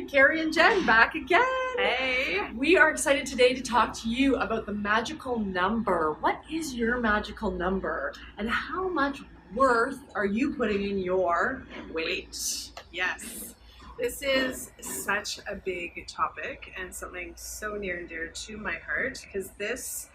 Carrie and Jen back again. Hey. We are excited today to talk to you about the magical number. What is your magical number? And how much worth are you putting in your weight? Yes. This is such a big topic and something so near and dear to my heart because this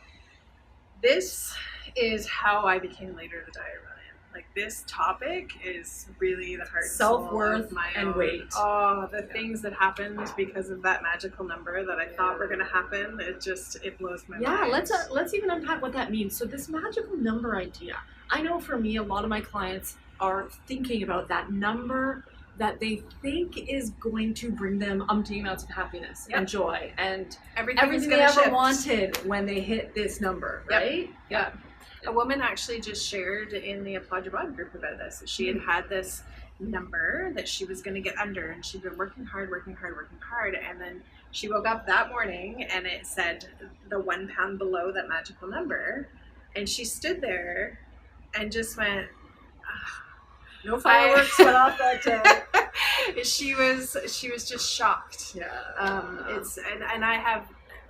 is how I became later the diet Ryan. Like, this topic is really the heart and Self-worth soul of my and own. weight. Oh, the things that happened because of that magical number that I thought were going to happen. It blows my mind. Let's even unpack what that means. So this magical number idea, I know for me, a lot of my clients are thinking about that number that they think is going to bring them umpteen amounts of happiness and joy and everything they ever wanted when they hit this number, right? Yeah. A woman actually just shared in the Applaud Your Bod group about this. She had this number that she was going to get under, and she'd been working hard, and then she woke up that morning and it said the 1 pound below that magical number, and she stood there and just went, no fireworks went off that day. She was just shocked.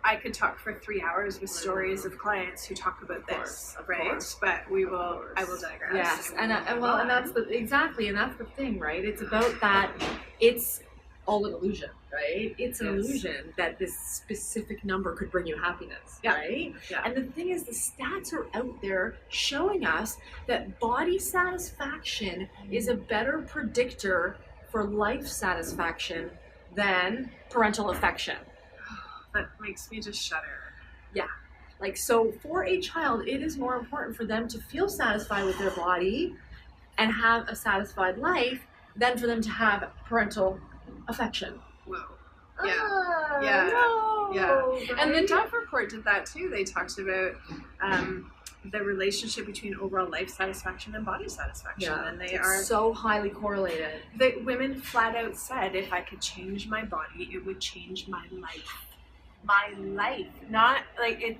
I could talk for 3 hours with stories of clients who talk about this, right? But I will digress. Yes, and that's the thing, right? It's about that. It's all an illusion, right? It's an illusion that this specific number could bring you happiness, right? Yeah. And the thing is, the stats are out there showing us that body satisfaction is a better predictor for life satisfaction than parental affection. That makes me just shudder. Yeah. Like, so for a child, it is more important for them to feel satisfied with their body and have a satisfied life than for them to have parental affection. Whoa. Right? And the Duff report did that too. They talked about the relationship between overall life satisfaction and body satisfaction. Yeah, and they are so highly correlated. The women flat out said, if I could change my body, it would change my life. My life, not like it.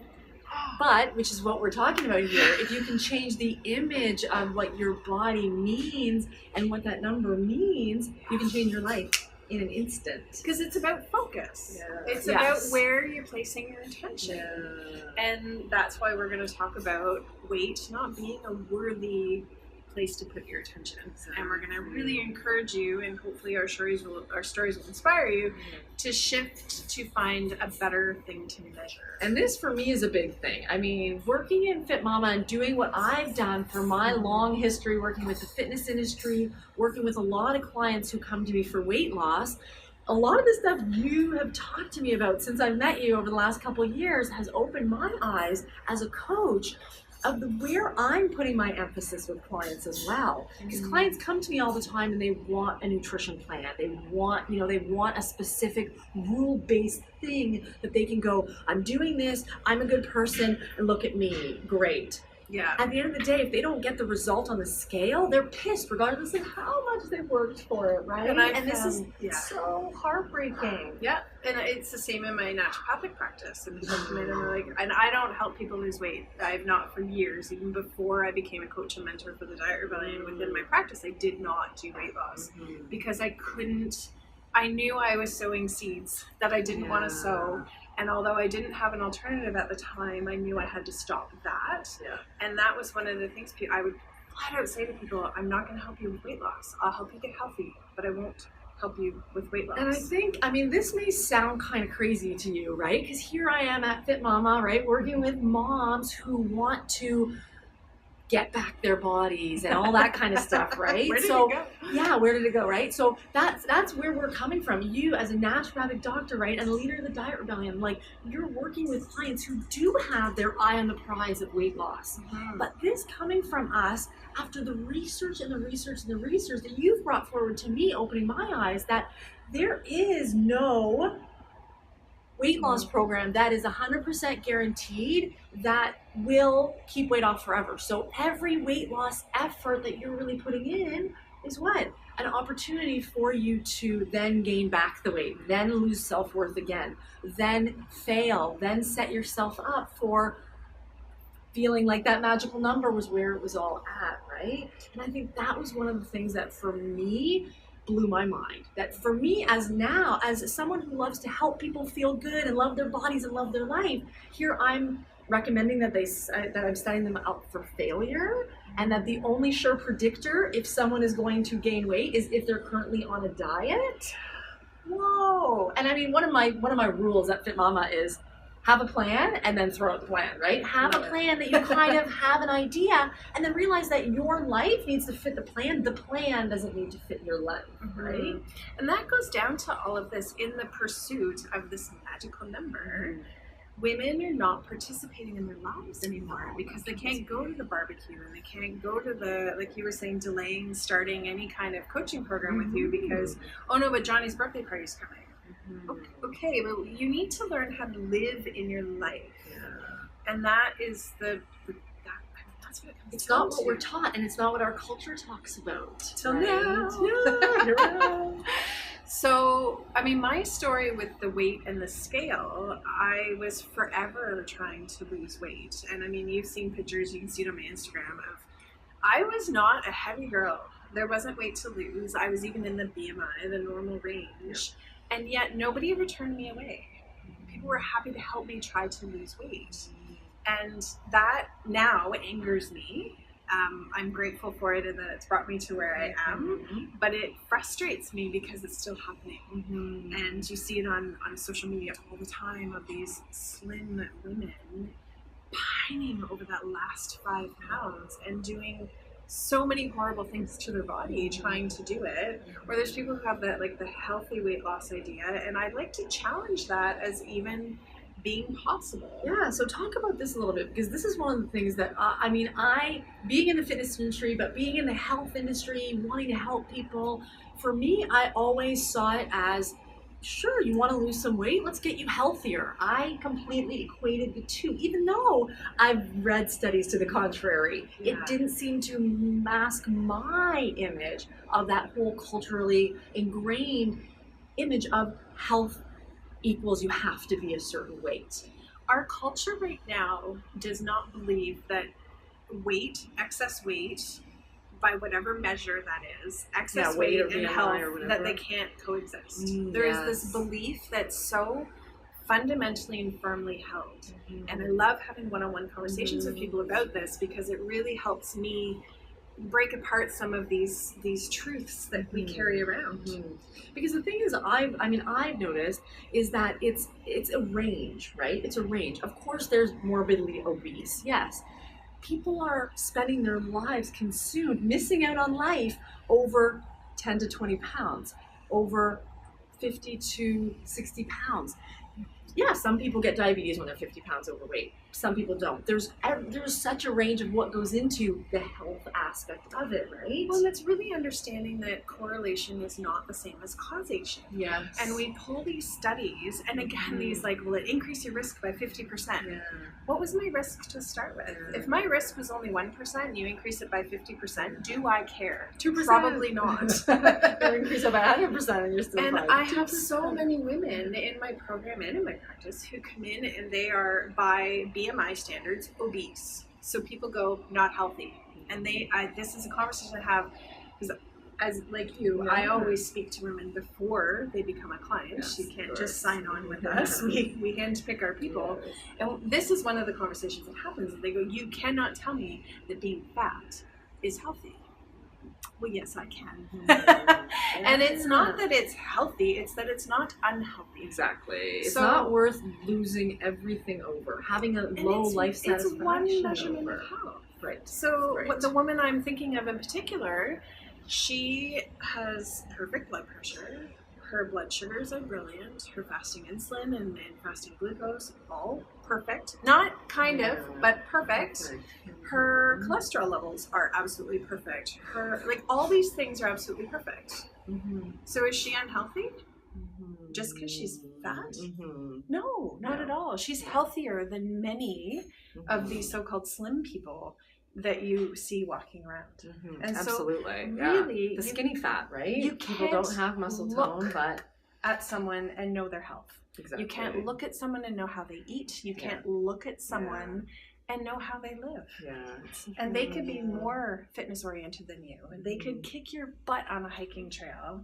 But, which is what we're talking about here, if you can change the image of what your body means and what that number means, you can change your life in an instant. Because it's about focus. It's about where you're placing your attention. And that's why we're going to talk about weight not being a worthy place to put your attention. And we're going to really encourage you, and hopefully our stories will inspire you to shift to find a better thing to measure. And this for me is a big thing. I mean, working in Fit Mama and doing what I've done for my long history, working with the fitness industry, working with a lot of clients who come to me for weight loss, a lot of the stuff you have talked to me about since I met you over the last couple of years has opened my eyes as a coach of where I'm putting my emphasis with clients as well. Because clients come to me all the time and they want a nutrition plan. They want a specific rule-based thing that they can go, I'm doing this, I'm a good person, and look at me, great. Yeah. At the end of the day, if they don't get the result on the scale, they're pissed regardless of how much they've worked for it, right? And this is so heartbreaking. Yeah, and it's the same in my naturopathic practice. And people come in and they're like, and I don't help people lose weight. I've not for years. Even before I became a coach and mentor for the Diet Rebellion within my practice, I did not do weight loss because I knew I was sowing seeds that I didn't want to sow. And although I didn't have an alternative at the time, I knew I had to stop that. Yeah. And that was one of the things I would flat out say to people, I'm not going to help you with weight loss. I'll help you get healthy, but I won't help you with weight loss. And I think, this may sound kind of crazy to you, right? Because here I am at Fit Mama, right? Working with moms who want to get back their bodies and all that kind of stuff, right? Where did it go? Yeah, where did it go, right? So that's where we're coming from. You as a naturopathic doctor, right, and a leader of the Diet Rebellion, like, you're working with clients who do have their eye on the prize of weight loss. But this coming from us after the research that you've brought forward to me, opening my eyes that there is no weight loss program that is 100% guaranteed that will keep weight off forever. So every weight loss effort that you're really putting in is what? An opportunity for you to then gain back the weight, then lose self-worth again, then fail, then set yourself up for feeling like that magical number was where it was all at, right? And I think that was one of the things that for me blew my mind. That for me, as someone who loves to help people feel good and love their bodies and love their life, here I'm recommending that I'm setting them up for failure, and that the only sure predictor if someone is going to gain weight is if they're currently on a diet. Whoa! And I mean, one of my rules at Fit Mama is have a plan and then throw out the plan, right? Have a plan that you kind of have an idea, and then realize that your life needs to fit the plan. The plan doesn't need to fit your life, right? And that goes down to all of this in the pursuit of this magical number. Women are not participating in their lives anymore because they can't go to the barbecue and they can't go to the, like you were saying, delaying starting any kind of coaching program with you because, oh no, but Johnny's birthday party's coming. Okay, but you need to learn how to live in your life, and that is that's what it comes down to. It's not what we're taught, and it's not what our culture talks about. Till now. So, I mean, my story with the weight and the scale, I was forever trying to lose weight, and I mean, you've seen pictures, you can see it on my Instagram of, I was not a heavy girl. There wasn't weight to lose. I was even in the BMI, the normal range. And yet nobody ever turned me away. People were happy to help me try to lose weight. And that now angers me. I'm grateful for it and that it's brought me to where I am. But it frustrates me because it's still happening. And you see it on social media all the time of these slim women pining over that last 5 pounds and doing so many horrible things to their body trying to do it. Or there's people who have that, like, the healthy weight loss idea, and I'd like to challenge that as even being possible. Yeah, so talk about this a little bit, because this is one of the things that I being in the fitness industry, but being in the health industry, wanting to help people, for me, I always saw it as, sure, you want to lose some weight, let's get you healthier. I completely equated the two, even though I've read studies to the contrary. It didn't seem to mask my image of that whole culturally ingrained image of health equals you have to be a certain weight. Our culture right now does not believe that weight, excess weight, by whatever measure that is, excess weight and health, that they can't coexist. There is this belief that's so fundamentally and firmly held. And I love having one-on-one conversations with people about this because it really helps me break apart some of these truths that we carry around. Because the thing is, I've noticed is that it's a range, right? It's a range. Of course, there's morbidly obese, yes. People are spending their lives consumed, missing out on life over 10 to 20 pounds, over 50 to 60 pounds. Yeah, some people get diabetes when they're 50 pounds overweight. Some people don't. There's such a range of what goes into the health aspect of it, right? Well, and it's really understanding that correlation is not the same as causation. Yes. And we pull these studies, and again, these like, will it increase your risk by 50%? Yeah. What was my risk to start with? If my risk was only 1%, you increase it by 50%, do I care? 2%. Probably not. You increase it by 100% and you're still And fine. I have so many women in my program and in my practice who come in and they are, by BMI standards, obese. So people go, not healthy. And this is a conversation I have, because as like you, I always speak to women before they become a client. Yes, you can't just sign on with us. We handpick our people. And this is one of the conversations that happens. They go, you cannot tell me that being fat is healthy. Well, yes, I can. And it's not that it's healthy, it's that it's not unhealthy. Exactly. It's not worth losing everything over, having a low life satisfaction. It's one measurement of health. Right. So the woman I'm thinking of in particular, she has perfect blood pressure. Her blood sugars are brilliant. Her fasting insulin and fasting glucose, all perfect. Not kind of, but perfect. Her cholesterol levels are absolutely perfect. All these things are absolutely perfect. So is she unhealthy? Just because she's fat? No, not at all. She's healthier than many of these so-called slim people that you see walking around. And absolutely. So really, the skinny fat, right? You people don't have muscle tone, but at someone and know their health. Exactly. You can't look at someone and know how they eat. You can't look at someone and know how they live. Yeah. And they could be more fitness oriented than you. And they could kick your butt on a hiking trail.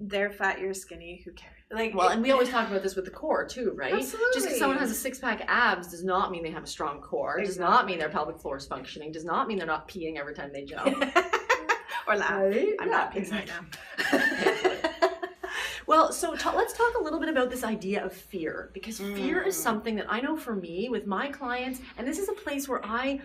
They're fat, you're skinny, who cares? Like, well, and we always talk about this with the core too, right? Absolutely. Just because someone has a 6-pack abs does not mean they have a strong core. Does not mean their pelvic floor is functioning. Does not mean they're not peeing every time they jump. Or laugh. Right? I'm not peeing right now. Well, so let's talk a little bit about this idea of fear, because fear is something that I know for me with my clients, and this is a place where I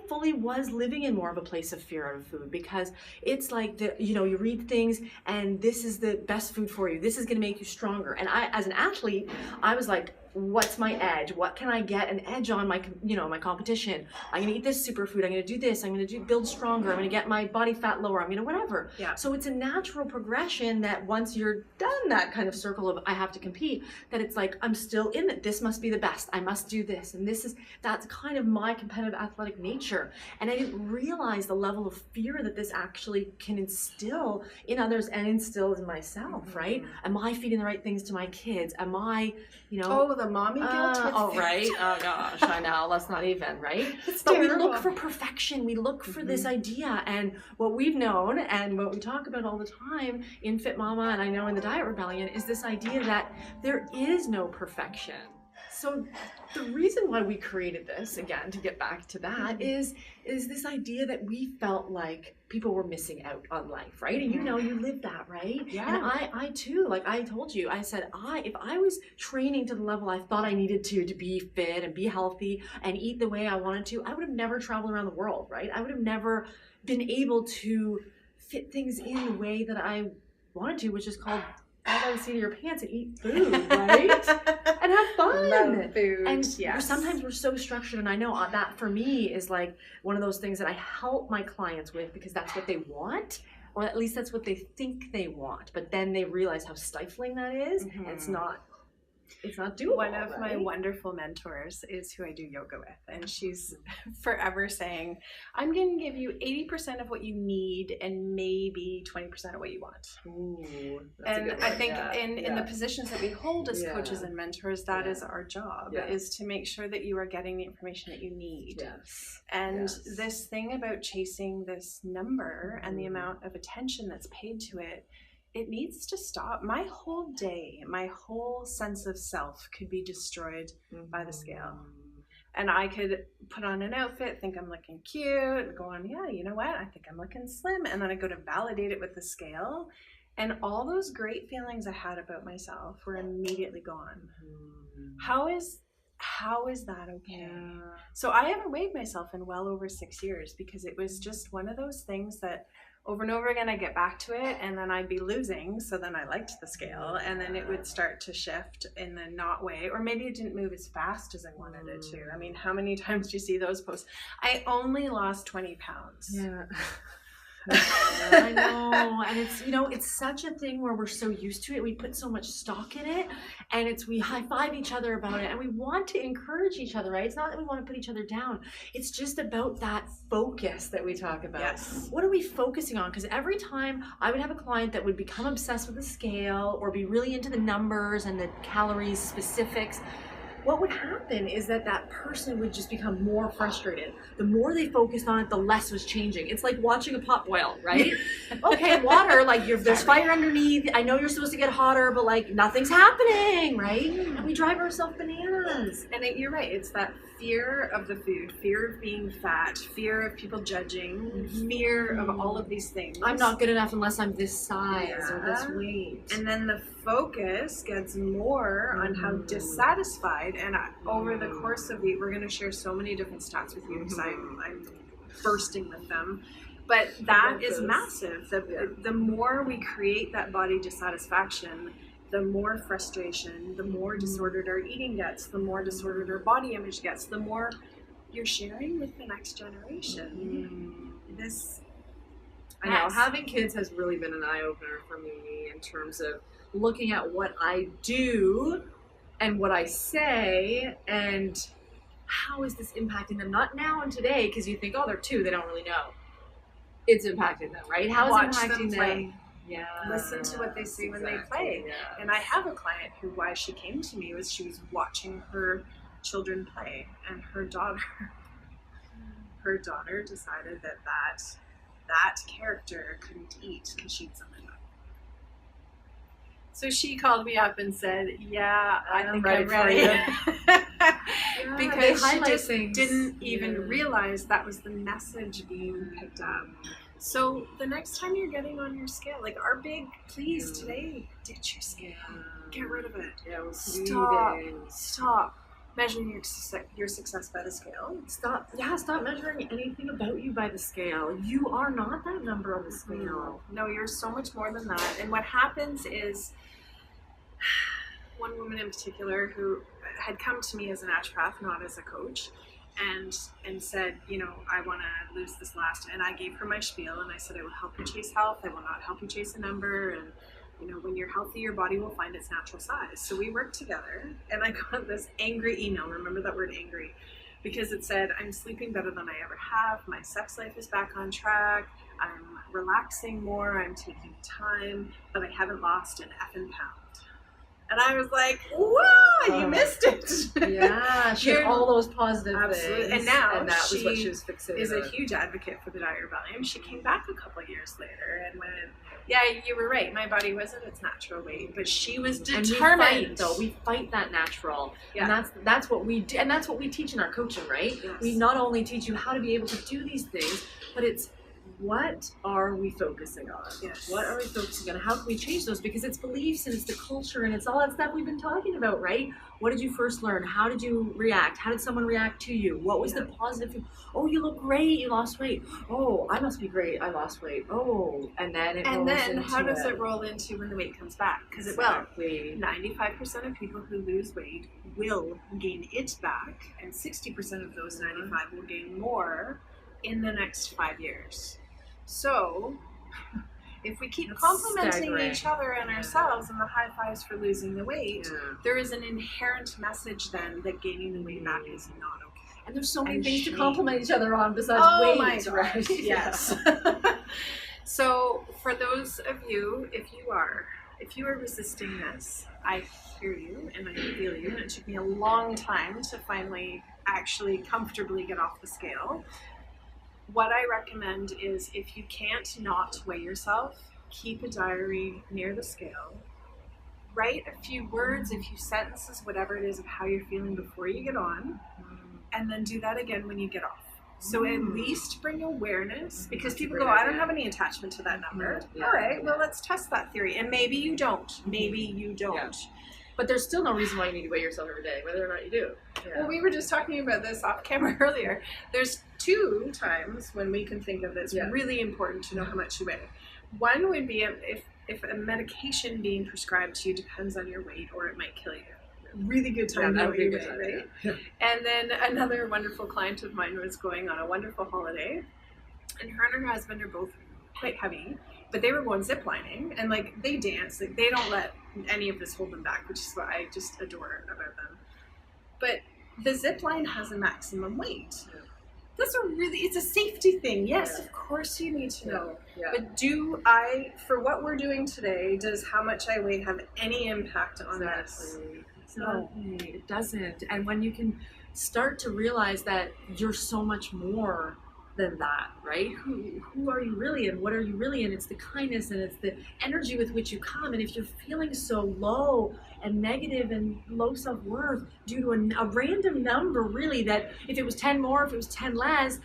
fully was living in more of a place of fear out of food, because it's like you read things and this is the best food for you. This is going to make you stronger. And I, as an athlete, I was like, what's my edge? What can I get an edge on my competition? I'm going to eat this superfood. I'm going to do this. I'm going to build stronger. I'm going to get my body fat lower. I'm going to whatever. Yeah. So it's a natural progression that once you're done that kind of circle of I have to compete, that it's like, I'm still in it. This must be the best. I must do this. And that's kind of my competitive athletic nature. And I didn't realize the level of fear that this actually can instill in others and instills in myself, right? Am I feeding the right things to my kids? Am I, Oh, the mommy guilt. Right. Oh gosh, I know. Let's not even, right? It's but terrible. we look for perfection. We look for this idea, and what we've known and what we talk about all the time in Fit Mama, and I know in the Diet Rebellion, is this idea that there is no perfection. So the reason why we created this, again, to get back to that, is this idea that we felt like people were missing out on life, right? And you live that, right? Yeah. And I too, like I told you, I said, if I was training to the level I thought I needed to be fit and be healthy and eat the way I wanted to, I would have never traveled around the world, right? I would have never been able to fit things in the way that I wanted to, which is called fall by the seat of your pants and eat food, right? And have fun. Love food. And yes. sometimes we're so structured, and I know that for me is like one of those things that I help my clients with, because that's what they want, or at least that's what they think they want. But then they realize how stifling that is, and it's not doable. One of my wonderful mentors is who I do yoga with, and she's forever saying, I'm going to give you 80% of what you need and maybe 20% of what you want. Ooh, and I think in the positions that we hold as coaches and mentors, that is our job, is to make sure that you are getting the information that you need. Yes. And this thing about chasing this number and the amount of attention that's paid to it, it needs to stop. My whole day, my whole sense of self could be destroyed by the scale. And I could put on an outfit, think I'm looking cute, and go on, yeah, you know what? I think I'm looking slim. And then I go to validate it with the scale. And all those great feelings I had about myself were immediately gone. How is that okay? Yeah. So I haven't weighed myself in well over 6 years, because it was just one of those things that over and over again, I get back to it, and then I'd be losing. So then I liked the scale, and then it would start to shift in the not way, or maybe it didn't move as fast as I wanted it to. I mean, how many times do you see those posts? I only lost 20 pounds. Yeah. I know, and it's such a thing where we're so used to it. We put so much stock in it, and we high-five each other about it, and we want to encourage each other, right? It's not that we want to put each other down. It's just about that focus that we talk about. Yes. What are we focusing on? Because every time I would have a client that would become obsessed with the scale or be really into the numbers and the calories specifics, what would happen is that person would just become more frustrated. The more they focused on it, the less was changing. It's like watching a pot boil, right? Okay, water, like there's fire underneath. I know you're supposed to get hotter, but like nothing's happening, right? And we drive ourselves bananas. And you're right. It's that fear of the food, fear of being fat, fear of people judging, fear of all of these things. I'm not good enough unless I'm this size or this weight. And then the focus gets more on how dissatisfied. And over the course of we're going to share so many different stats with you, because I'm bursting with them. But that is massive. The more we create that body dissatisfaction, the more frustration, the more disordered our eating gets, the more disordered our body image gets, the more you're sharing with the next generation. I know, having kids has really been an eye-opener for me in terms of looking at what I do and what I say, and how is this impacting them? Not now and today, because you think, oh, they're 2, they don't really know. It's impacting them, right? How is it impacting them? Yeah. Listen to what they say when they play. Yeah. And I have a client who, why she came to me was she was watching her children play, and her daughter her daughter decided that character couldn't eat because she had something up. So she called me up and said, yeah, I think I'm ready. Because she just didn't even realize that was the message being picked up. So the next time you're getting on your scale, like our big please today, ditch your scale. Get rid of it. Stop measuring your success by the scale. Stop measuring anything about you by the scale. You are not that number on the scale. No, you're so much more than that. And what happens is, one woman in particular who had come to me as a naturopath, not as a coach, and said, you know, I want to lose this last, and I gave her my spiel, and I said, I will help you chase health, I will not help you chase a number, and you know, when you're healthy, your body will find its natural size. So we worked together, and I got this angry email. Remember that word, angry, because it said, I'm sleeping better than I ever have, my sex life is back on track, I'm relaxing more, I'm taking time, but I haven't lost an effing pound. And I was like, wow, you missed it. Yeah, she had all those positive things. And now and that was what she was fixated is on. A huge advocate for the diet rebellion. She came back a couple of years later and went, yeah, you were right. My body wasn't its natural weight, but she was determined. We fight that natural. Yeah. And that's what we do, and that's what we teach in our coaching, right? Yes. We not only teach you how to be able to do these things, but it's what are we focusing on? Yes. What are we focusing on? How can we change those? Because it's beliefs and it's the culture and it's all that stuff we've been talking about, right? What did you first learn? How did you react? How did someone react to you? What was the positive? Oh, you look great. You lost weight. Oh, I must be great. I lost weight. Oh, and then how does it roll into when the weight comes back? Because exactly. 95% of people who lose weight will gain it back, and 60% of those 95 will gain more in the next 5 years. So if we keep complimenting each other and ourselves and the high fives for losing the weight, there is an inherent message then that gaining the weight back is not okay. And there's so many things to compliment each other on besides weight. My God. Right? Yes. So for those of you, if you are resisting this, I hear you and I feel you, and it took me a long time to finally actually comfortably get off the scale. What I recommend is, if you can't not weigh yourself, keep a diary near the scale. Write a few words, a few sentences, whatever it is, of how you're feeling before you get on, and then do that again when you get off. So at least bring awareness, because people go, I don't have any attachment to that number. All right, well, let's test that theory. And maybe you don't. Maybe you don't. Yeah. But there's still no reason why you need to weigh yourself every day, whether or not you do. Yeah. Well, we were just talking about this off camera earlier. There's 2 times when we can think of it's really important to know how much you weigh. One would be if a medication being prescribed to you depends on your weight, or it might kill you. Really good time to know what you weigh, right? Yeah. And then another wonderful client of mine was going on a wonderful holiday, and her and her husband are both quite heavy, but they were going ziplining, and like they dance, like they don't let any of this hold them back, which is what I just adore about them. But the zip line has a maximum weight. It's a safety thing. Yes, of course you need to know. Yeah. But for what we're doing today, does how much I weigh have any impact on this? No, it doesn't. And when you can start to realize that you're so much more than that, right? Who are you really, and what are you really? And it's the kindness and it's the energy with which you come. And if you're feeling so low and negative and low self-worth due to a random number, really, that if it was 10 more, if it was 10 less,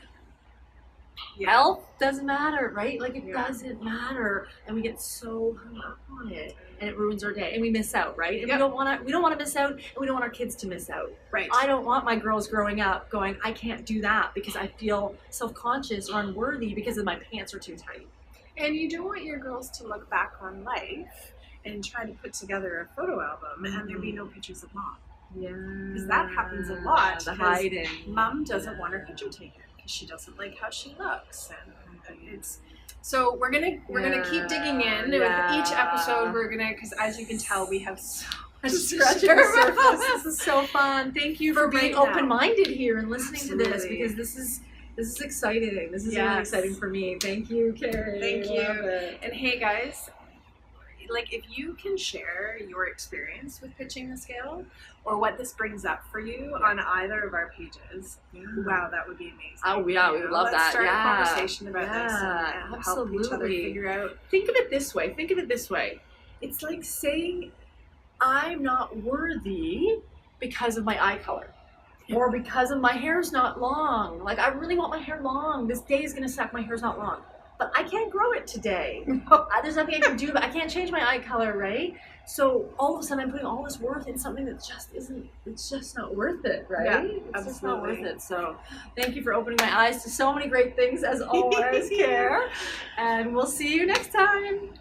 health doesn't matter, right? Like it doesn't matter, and we get so hung up on it, and it ruins our day, and we miss out, right? And we don't want to miss out, and we don't want our kids to miss out, right? I don't want my girls growing up going, I can't do that because I feel self-conscious or unworthy because my pants are too tight. And you don't want your girls to look back on life and try to put together a photo album and there be no pictures of mom. Yeah, because that happens a lot. The hiding. Mom doesn't want her picture taken because she doesn't like how she looks, and it's. So we're gonna keep digging in with each episode. We're gonna, because as you can tell, we have so much scratching the surface. This is so fun. Thank you for being open-minded here and listening to this, because this is exciting. This is really exciting for me. Thank you, Carrie. Thank you. And hey guys, like if you can share your experience with pitching the scale or what this brings up for you on either of our pages, wow, that would be amazing. Oh yeah, we would love Let's that. start a conversation about this and absolutely. help each other figure out. Think of it this way. It's like saying I'm not worthy because of my eye color. Or because of my hair's not long. Like, I really want my hair long. This day is going to suck. My hair's not long. But I can't grow it today. There's nothing I can do. But I can't change my eye color, right? So all of a sudden I'm putting all this worth in something that just isn't, it's just not worth it, right? Yeah, it's just not worth it. So thank you for opening my eyes to so many great things, as always, Care. And we'll see you next time.